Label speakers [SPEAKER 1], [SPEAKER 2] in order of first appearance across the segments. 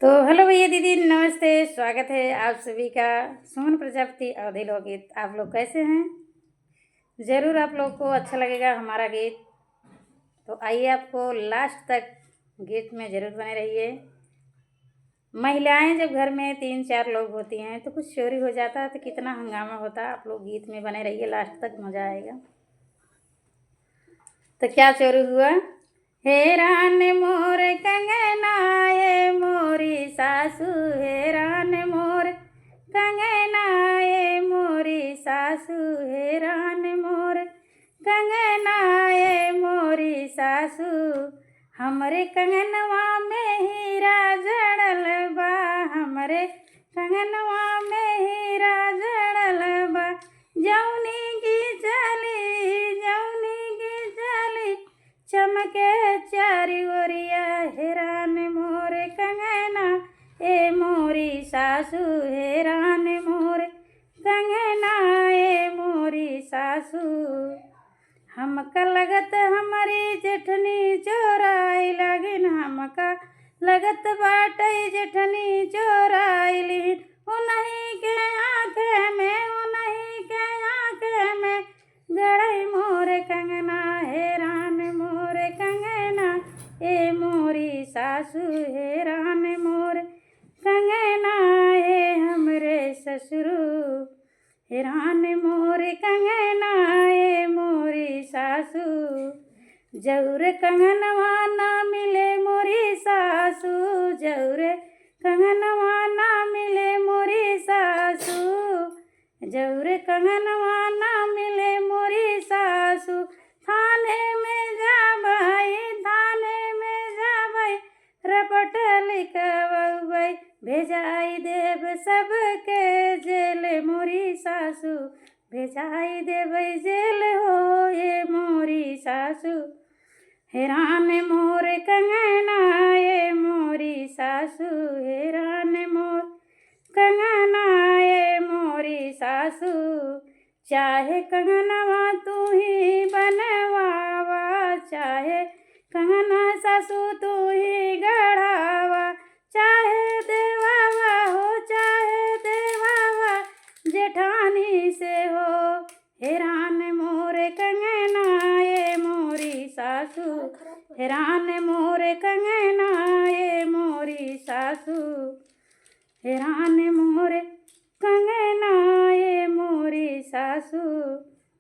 [SPEAKER 1] तो हेलो भैया दीदी, नमस्ते। स्वागत है आप सभी का सुमन प्रजापति अवधि लोकगीत। आप लोग कैसे हैं? ज़रूर आप लोग को अच्छा लगेगा हमारा गीत। तो आइए, आपको लास्ट तक गीत में ज़रूर बने रहिए। महिलाएं जब घर में 3-4 लोग होती हैं तो कुछ चोरी हो जाता है तो कितना हंगामा होता है। आप लोग गीत में बने रहिए, लास्ट तक मज़ा आएगा। तो क्या चोरी हुआ? हेरान मोर कंगना ये मोरी सासू, हेरान मोर कंगना ये मोरी सासू, हेरान मोर कंगना ये मोरी सासू। हमरे कंगनवा में हीरा जड़ल बा, हमरे कंगनवा में हीरा जड़ल बा। जौनी की चली चमके चारी ओरिया, हेरान मोरे कंगना ए मोरी सासू, हेरान मोरे कंगना ए मोरी सासू। हमका लगत हमारी जेठनी चोराई लगिन, हमका लगत बाटे जेठनी चोराइलिन। उन्हीं के आँखें में गड़ई मोरे कंगना, हेरान मोरे कंगना ए मोरी सासू, हेरान मोरे कंगना ए हमरे ससुरु, हेरान मोरे कंगना ए मोरी सासू। जौरे कंगनवा ना मिले मोरी सासू, जौरे कंगनवा ना मिले मोरी सासू, जौरे कंगनवा ना मिले मोरी सासू। थाने में जाबई रपट लिखवै, भेजाई देव सबके जेल मोरी सासू, भेजाई देबै जेल हो ये मोरी सासू। हेरान मोर कंगना ये मोरी सासू, हेरान मोर कंगना ये मोरी सासू। चाहे कंगनवा तू ही बनवावा, चाहे कंगना सासू तू ही गढ़ावा। चाहे देवावा हो, चाहे देवावा जेठानी से हो, हेरान मोरे कंगना ये मोरी सासू, हेरान मोरे कंगना ये मोरी सासू, हेरान मोरे कंगना ये मोरी सासू।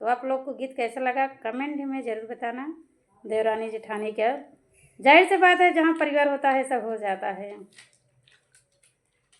[SPEAKER 1] तो आप लोग को गीत कैसा लगा कमेंट में ज़रूर बताना। देवरानी जेठानी का जाहिर सी बात है, जहाँ परिवार होता है सब हो जाता है।